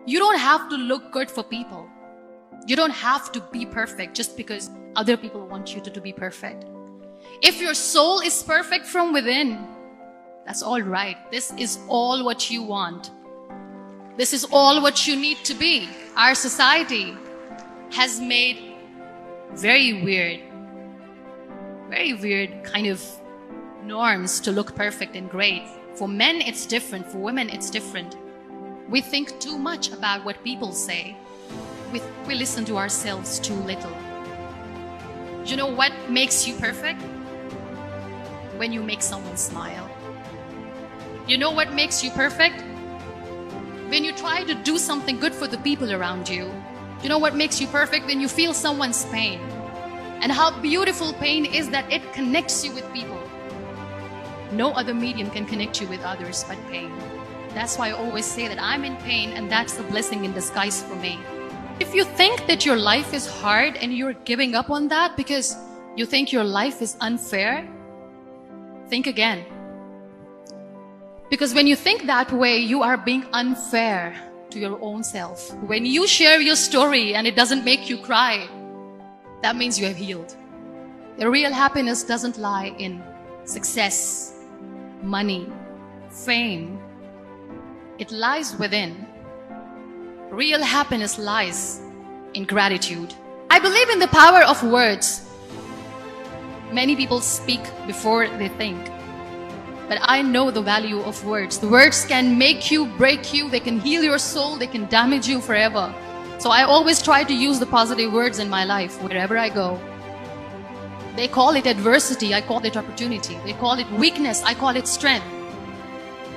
You don't have to look good for people. You don't have to be perfect just because other people want you to be perfect. If your soul is perfect from within, that's all right. This is all what you want. This is all what you need to be. Our society has made very weird kind of norms to look perfect and great. For men, it's different. For women, it's different. We think too much about what people say. We listen to ourselves too little. You know what makes you perfect? When you make someone smile. You know what makes you perfect? When you try to do something good for the people around you. You know what makes you perfect? When you feel someone's pain. And how beautiful pain is that it connects you with people. No other medium can connect you with others but pain. That's why I always say that I'm in pain, and that's a blessing in disguise for me. If you think that your life is hard and you're giving up on that because you think your life is unfair, think again. Because when you think that way, you are being unfair to your own self. When you share your story and it doesn't make you cry, that means you have healed. The real happiness doesn't lie in success, money, fame. It lies within. Real happiness lies in gratitude. I believe in the power of words. Many people speak before they think. But I know the value of words. The words can make you, break you, they can heal your soul, they can damage you forever. So I always try to use the positive words in my life wherever I go. They call it adversity, I call it opportunity. They call it weakness, I call it strength.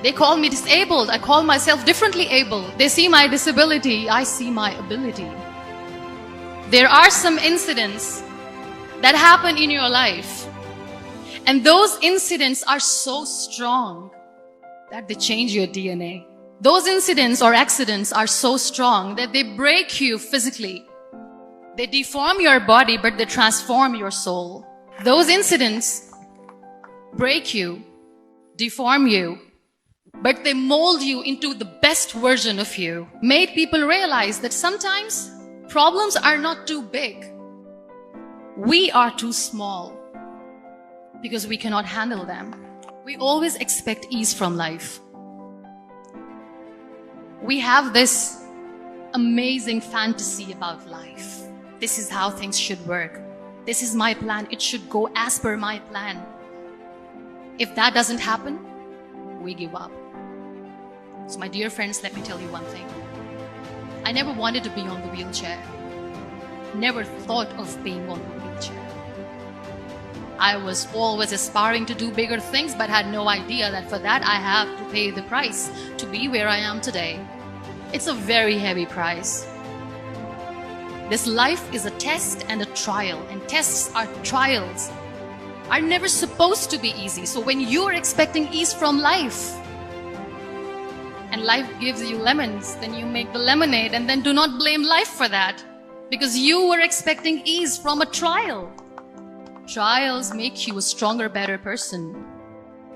They call me disabled, I call myself differently able. They see my disability, I see my ability. There are some incidents that happen in your life, and those incidents are so strong that they change your DNA. Those incidents or accidents are so strong that they break you physically. They deform your body, but they transform your soul. Those incidents break you, deform you, but they mold you into the best version of you. Made people realize that sometimes problems are not too big. We are too small because we cannot handle them. We always expect ease from life. We have this amazing fantasy about life. This is how things should work. This is my plan. It should go as per my plan. If that doesn't happen, we give up. So my dear friends, let me tell you one thing. I never wanted to be on the wheelchair. Never thought of being on the wheelchair. I was always aspiring to do bigger things, but had no idea that for that I have to pay the price to be where I am today. It's a very heavy price. This life is a test and a trial, and tests are trials are never supposed to be easy. So when you're expecting ease from life, and life gives you lemons, then you make the lemonade, and then do not blame life for that, because you were expecting ease from a trial. Trials make you a stronger, better person.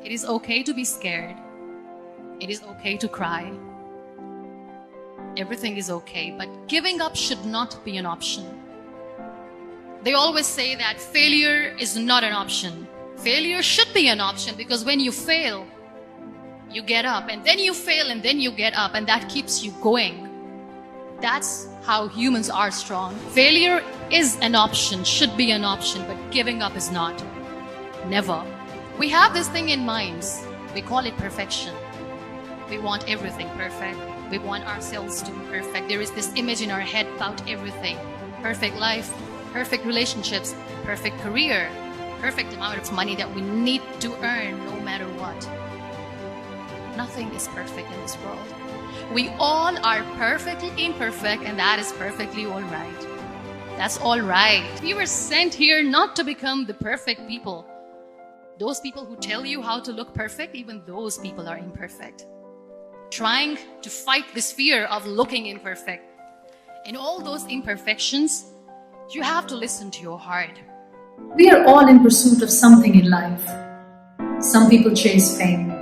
It is okay to be scared. It is okay to cry. Everything is okay, but giving up should not be an option. They always say that failure is not an option. Failure should be an option, because when you fail, you get up, and then you fail, and then you get up, and that keeps you going. That's how humans are strong. Failure is an option, should be an option, but giving up is not. Never. We have this thing in minds. We call it perfection. We want everything perfect. We want ourselves to be perfect. There is this image in our head about everything. Perfect life, perfect relationships, perfect career, perfect amount of money that we need to earn no matter what. Nothing is perfect in this world. We all are perfectly imperfect, and that is perfectly all right. That's all right. We were sent here not to become the perfect people. Those people who tell you how to look perfect, even those people are imperfect. Trying to fight this fear of looking imperfect. In all those imperfections, you have to listen to your heart. We are all in pursuit of something in life. Some people chase fame.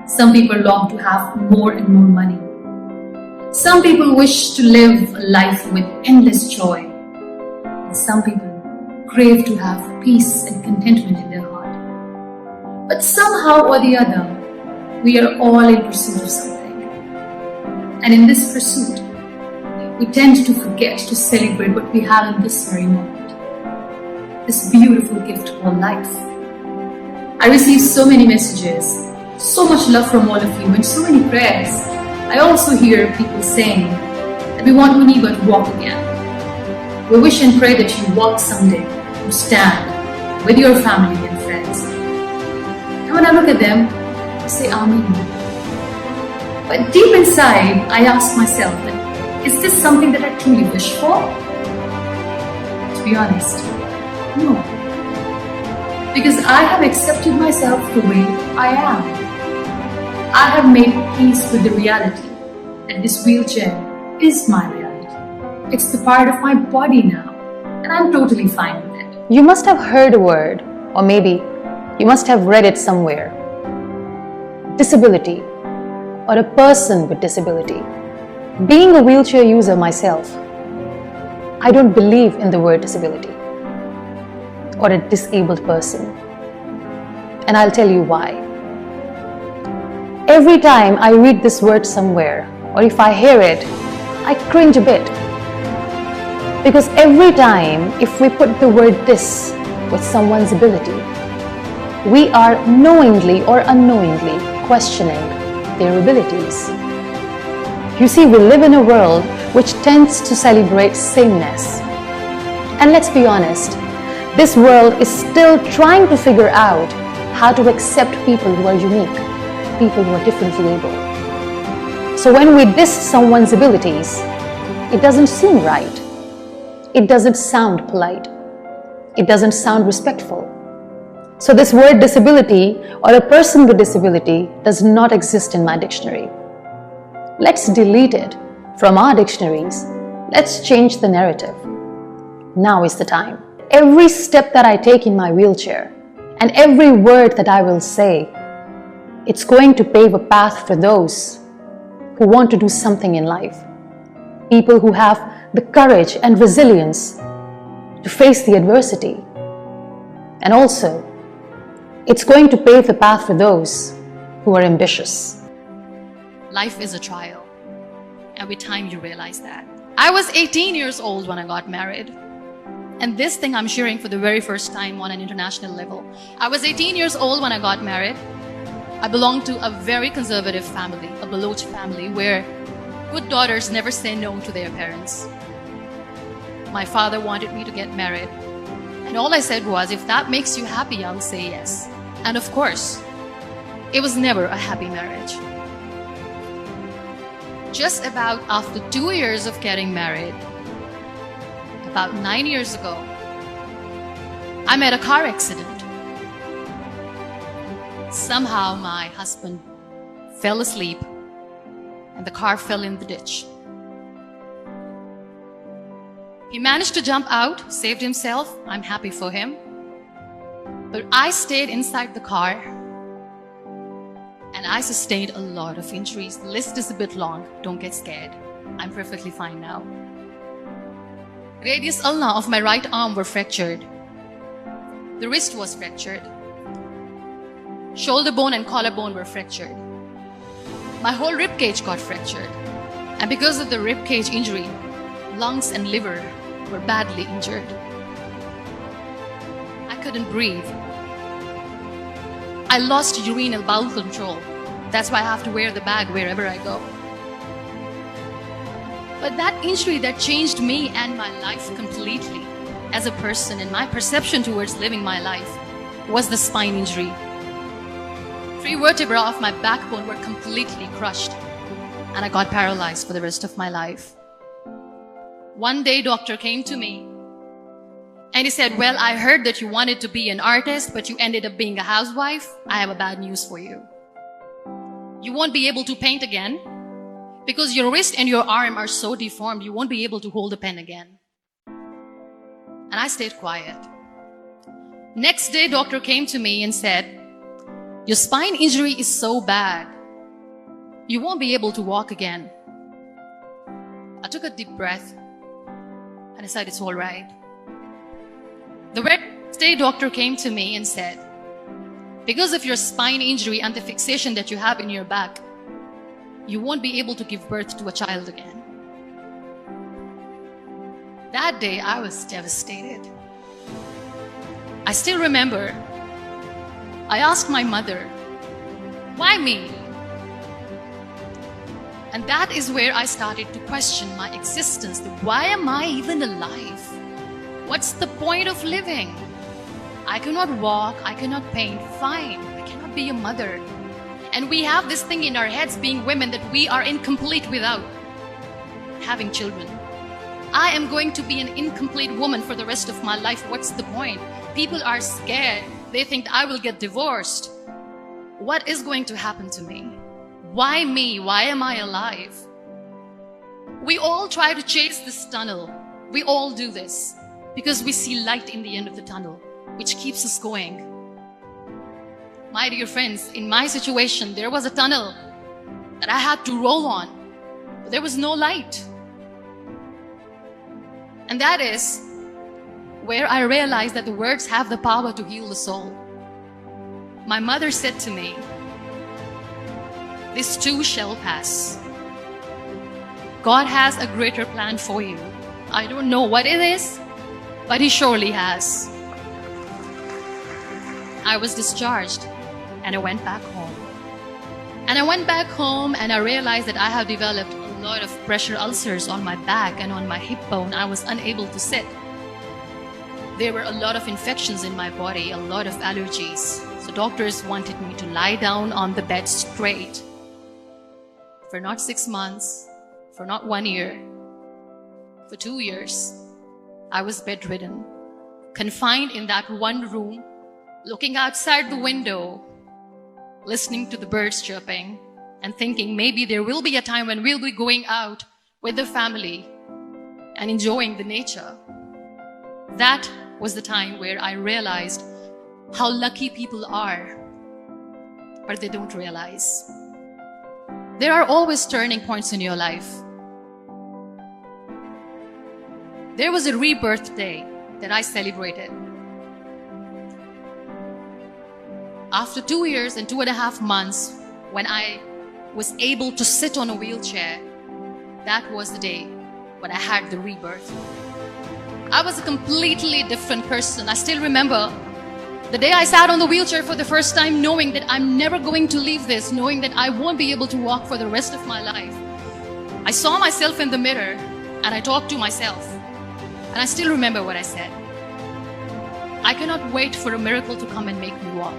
Some people long to have more and more money. Some people wish to live a life with endless joy. And some people crave to have peace and contentment in their heart. But somehow or the other, we are all in pursuit of something. And in this pursuit, we tend to forget to celebrate what we have in this very moment. This beautiful gift called life. I receive so many messages, so much love from all of you, and so many prayers. I also hear people saying that we want Muniba to walk again. We wish and pray that you walk someday, you stand with your family and friends. And when I look at them, I say Amen. But deep inside, I ask myself that, is this something that I truly wish for? To be honest, no. Because I have accepted myself the way I am. I have made peace with the reality that this wheelchair is my reality. It's the part of my body now, and I'm totally fine with it. You must have heard a word, or maybe you must have read it somewhere. Disability, or a person with disability. Being a wheelchair user myself, I don't believe in the word disability or a disabled person. And I'll tell you why. Every time I read this word somewhere, or if I hear it, I cringe a bit. Because every time if we put the word "this" with someone's ability, we are knowingly or unknowingly questioning their abilities. You see, we live in a world which tends to celebrate sameness. And let's be honest, this world is still trying to figure out how to accept people who are unique, people who are differently able. So when we diss someone's abilities, it doesn't seem right. It doesn't sound polite. It doesn't sound respectful. So this word disability or a person with disability does not exist in my dictionary. Let's delete it from our dictionaries. Let's change the narrative. Now is the time. Every step that I take in my wheelchair and every word that I will say, it's going to pave a path for those who want to do something in life. People who have the courage and resilience to face the adversity. And also, it's going to pave the path for those who are ambitious. Life is a trial. And with time you realize that. I was 18 years old when I got married. And this thing I'm sharing for the very first time on an international level. I was 18 years old when I got married. I belonged to a very conservative family, a Baloch family, where good daughters never say no to their parents. My father wanted me to get married. And all I said was, if that makes you happy, I'll say yes. And of course, it was never a happy marriage. Just about after 2 years of getting married, about 9 years ago, I met a car accident. Somehow my husband fell asleep and the car fell in the ditch. He managed to jump out, saved himself. I'm happy for him. But I stayed inside the car and I sustained a lot of injuries. The list is a bit long. Don't get scared. I'm perfectly fine now. Radius ulna of my right arm were fractured. The wrist was fractured. Shoulder bone and collarbone were fractured. My whole rib cage got fractured. And because of the rib cage injury, lungs and liver were badly injured. I couldn't breathe. I lost urinary bowel control. That's why I have to wear the bag wherever I go. But that injury that changed me and my life completely as a person and my perception towards living my life was the spine injury. 3 vertebrae of my backbone were completely crushed and I got paralyzed for the rest of my life. One day, doctor came to me and he said, well, I heard that you wanted to be an artist, but you ended up being a housewife. I have a bad news for you. You won't be able to paint again because your wrist and your arm are so deformed, you won't be able to hold a pen again. And I stayed quiet. Next day, doctor came to me and said, your spine injury is so bad, you won't be able to walk again. took a deep breath and I said, it's all right. The very next day, doctor came to me and said, because of your spine injury and the fixation that you have in your back, you won't be able to give birth to a child again. That day, I was devastated. I still remember, I asked my mother, why me? And that is where I started to question my existence. Why am I even alive? What's the point of living? I cannot walk, I cannot paint, fine. I cannot be a mother. And we have this thing in our heads, being women, that we are incomplete without having children. I am going to be an incomplete woman for the rest of my life. What's the point? People are scared. They think I will get divorced. What is going to happen to me? Why me? Why am I alive? We all try to chase this tunnel. We all do this because we see light in the end of the tunnel, which keeps us going. My dear friends, in my situation, there was a tunnel that I had to roll on, but there was no light. And that is where I realized that the words have the power to heal the soul. My mother said to me, this too shall pass. God has a greater plan for you. I don't know what it is, but He surely has. I was discharged and I went back home. And I went back home and I realized that I have developed a lot of pressure ulcers on my back and on my hip bone. I was unable to sit. There were a lot of infections in my body, a lot of allergies. So doctors wanted me to lie down on the bed straight for not 6 months, for not 1 year, for 2 years. I was bedridden, confined in that one room, looking outside the window, listening to the birds chirping and thinking maybe there will be a time when we'll be going out with the family and enjoying the nature. That was the time where I realized how lucky people are, but they don't realize. There are always turning points in your life. There was a rebirth day that I celebrated. After 2 years and 2.5 months, when I was able to sit on a wheelchair, that was the day when I had the rebirth. I was a completely different person. I still remember the day I sat on the wheelchair for the first time, knowing that I'm never going to leave this, knowing that I won't be able to walk for the rest of my life. I saw myself in the mirror and I talked to myself. And I still remember what I said. I cannot wait for a miracle to come and make me walk.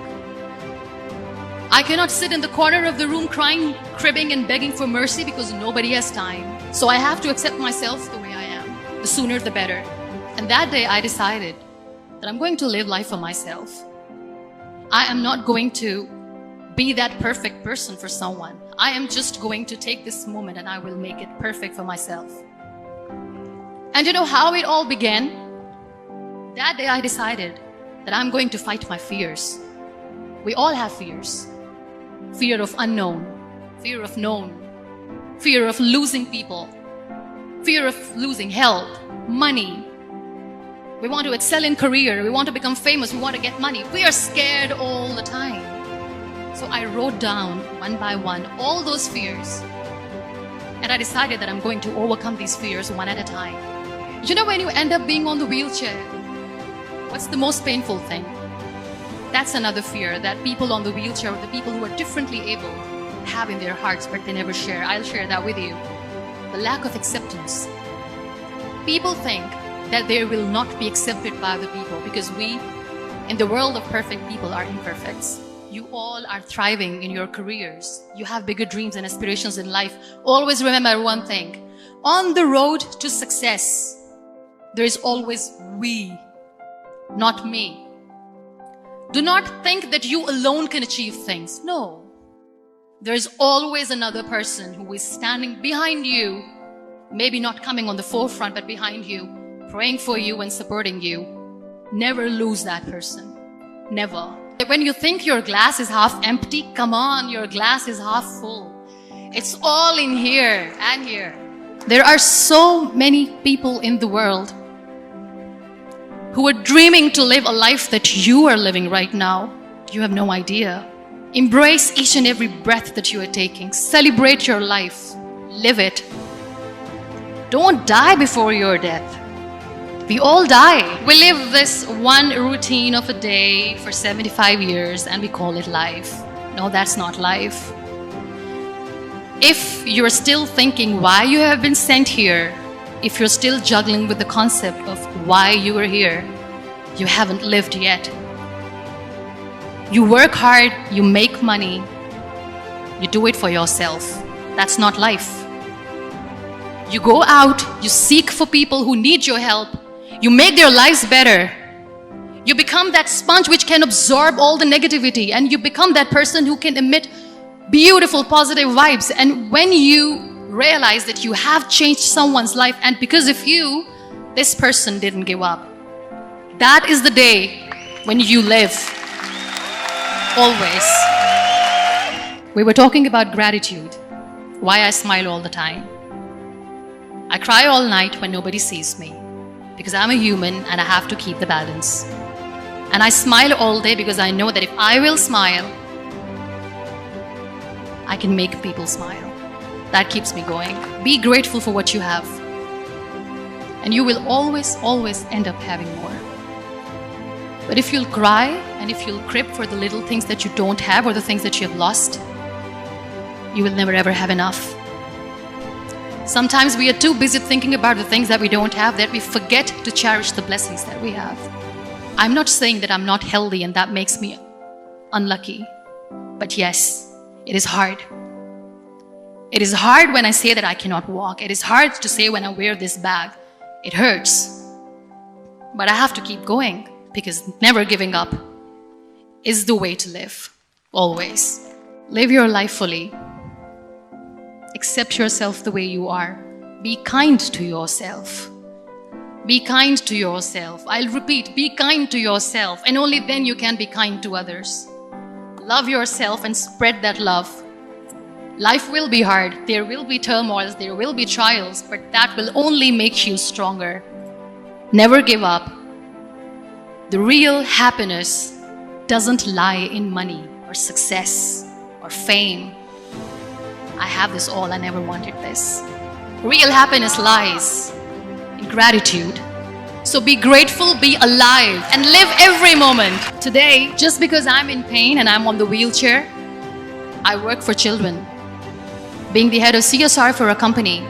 I cannot sit in the corner of the room crying, cribbing and begging for mercy because nobody has time. So I have to accept myself the way I am. The sooner the better. And that day I decided that I'm going to live life for myself. I am not going to be that perfect person for someone. I am just going to take this moment and I will make it perfect for myself. And you know how it all began? That day I decided that I'm going to fight my fears. We all have fears. Fear of unknown, fear of known, fear of losing people, fear of losing health, money. We want to excel in career, we want to become famous, we want to get money. We are scared all the time. So I wrote down one by one all those fears. And I decided that I'm going to overcome these fears one at a time. You know, when you end up being on the wheelchair, what's the most painful thing? That's another fear that people on the wheelchair, or the people who are differently able, have in their hearts, but they never share. I'll share that with you. The lack of acceptance. People think that they will not be accepted by the people because we, in the world of perfect people, are imperfects. You all are thriving in your careers. You have bigger dreams and aspirations in life. Always remember one thing. On the road to success, there is always we, not me. Do not think that you alone can achieve things. No. There is always another person who is standing behind you, maybe not coming on the forefront, but behind you, praying for you and supporting you. Never lose that person. Never. When you think your glass is half empty, come on, your glass is half full. It's all in here and here. There are so many people in the world who are dreaming to live a life that you are living right now. You have no idea. Embrace each and every breath that you are taking. Celebrate your life. Live it. Don't die before your death. We all die. We live this one routine of a day for 75 years and we call it life. No, that's not life. If you're still thinking why you have been sent here, if you're still juggling with the concept of why you are here, you haven't lived yet. You work hard, you make money, you do it for yourself. That's not life. You go out, you seek for people who need your help, you make their lives better. You become that sponge which can absorb all the negativity, and you become that person who can emit beautiful, positive vibes. And when you realize that you have changed someone's life, and because of you, this person didn't give up, that is the day when you live. Always. We were talking about gratitude, why I smile all the time. I cry all night when nobody sees me, because I'm a human and I have to keep the balance. And I smile all day because I know that if I will smile, I can make people smile. That keeps me going. Be grateful for what you have. And you will always, always end up having more. But if you'll cry and if you'll crib for the little things that you don't have or the things that you have lost, you will never ever have enough. Sometimes we are too busy thinking about the things that we don't have that we forget to cherish the blessings that we have. I'm not saying that I'm not healthy and that makes me unlucky. But yes, it is hard. It is hard when I say that I cannot walk. It is hard to say when I wear this bag. It hurts. But I have to keep going because never giving up is the way to live. Always. Live your life fully. Accept yourself the way you are. Be kind to yourself. Be kind to yourself. I'll repeat, be kind to yourself, and only then you can be kind to others. Love yourself and spread that love. Life will be hard. There will be turmoils, there will be trials, but that will only make you stronger. Never give up. The real happiness doesn't lie in money or success or fame. I have this all, I never wanted this. Real happiness lies in gratitude. So be grateful, be alive, and live every moment. Today, just because I'm in pain and I'm on the wheelchair, I work for children. Being the head of CSR for a company,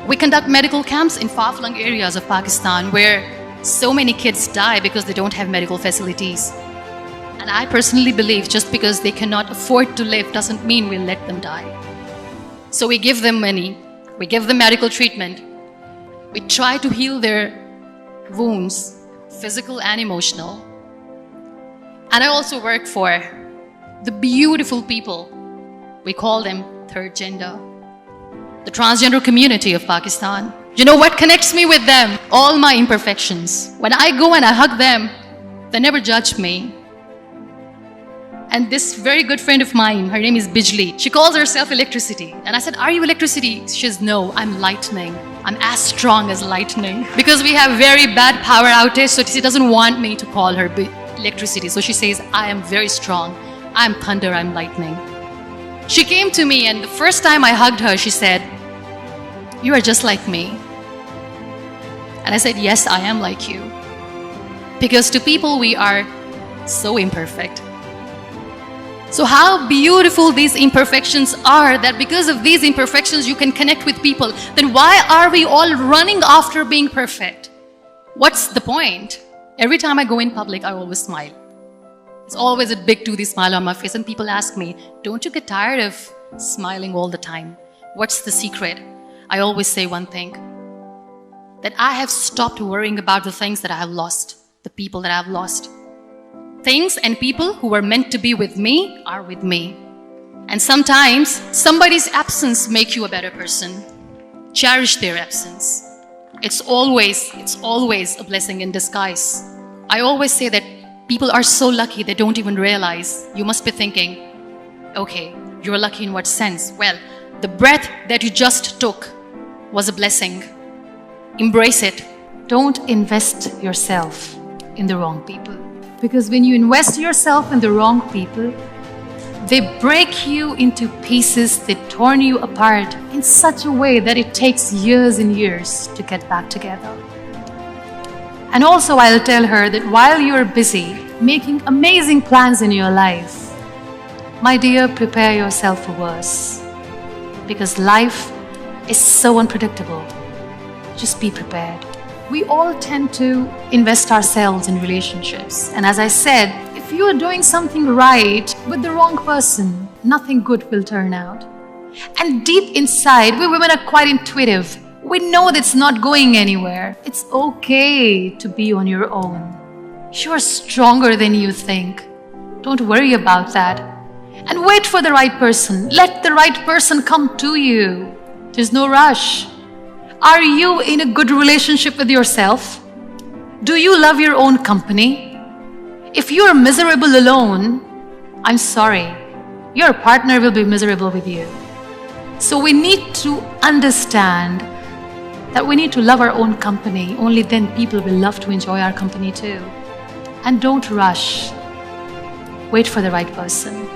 we conduct medical camps in far-flung areas of Pakistan where so many kids die because they don't have medical facilities. And I personally believe just because they cannot afford to live doesn't mean we'll let them die. So we give them money, we give them medical treatment, we try to heal their wounds, physical and emotional. And I also work for the beautiful people, we call them third gender, the transgender community of Pakistan. You know what connects me with them? All my imperfections. When I go and I hug them, they never judge me. And this very good friend of mine, her name is Bijli. She calls herself electricity. And I said, are you electricity? She says, no, I'm lightning. I'm as strong as lightning. Because we have very bad power outage, so she doesn't want me to call her electricity. So she says, I am very strong. I'm thunder, I'm lightning. She came to me and the first time I hugged her, she said, you are just like me. And I said, yes, I am like you. Because to people, we are so imperfect. So how beautiful these imperfections are, that because of these imperfections you can connect with people. Then why are we all running after being perfect? What's the point? Every time I go in public, I always smile. It's always a big toothy smile on my face, and people ask me, don't you get tired of smiling all the time? What's the secret? I always say one thing, that I have stopped worrying about the things that I have lost, the people that I have lost. Things and people who were meant to be with me are with me. And sometimes somebody's absence makes you a better person. Cherish their absence. It's always a blessing in disguise. I always say that people are so lucky they don't even realize. You must be thinking, okay, you're lucky in what sense? Well, The breath that you just took was a blessing. Embrace it. Don't invest yourself in the wrong people. Because when you invest yourself in the wrong people, they break you into pieces, they torn you apart in such a way that it takes years and years to get back together. And also I'll tell her that while you're busy making amazing plans in your life, my dear, prepare yourself for worse. Because life is so unpredictable. Just be prepared. We all tend to invest ourselves in relationships. And as I said, if you are doing something right with the wrong person, nothing good will turn out. And deep inside, we women are quite intuitive. We know that's not going anywhere. It's okay to be on your own. You're stronger than you think. Don't worry about that. And wait for the right person. Let the right person come to you. There's no rush. Are you in a good relationship with yourself? Do you love your own company? If you are miserable alone, I'm sorry, your partner will be miserable with you. So we need to understand that we need to love our own company. Only then people will love to enjoy our company too. And don't rush. Wait for the right person.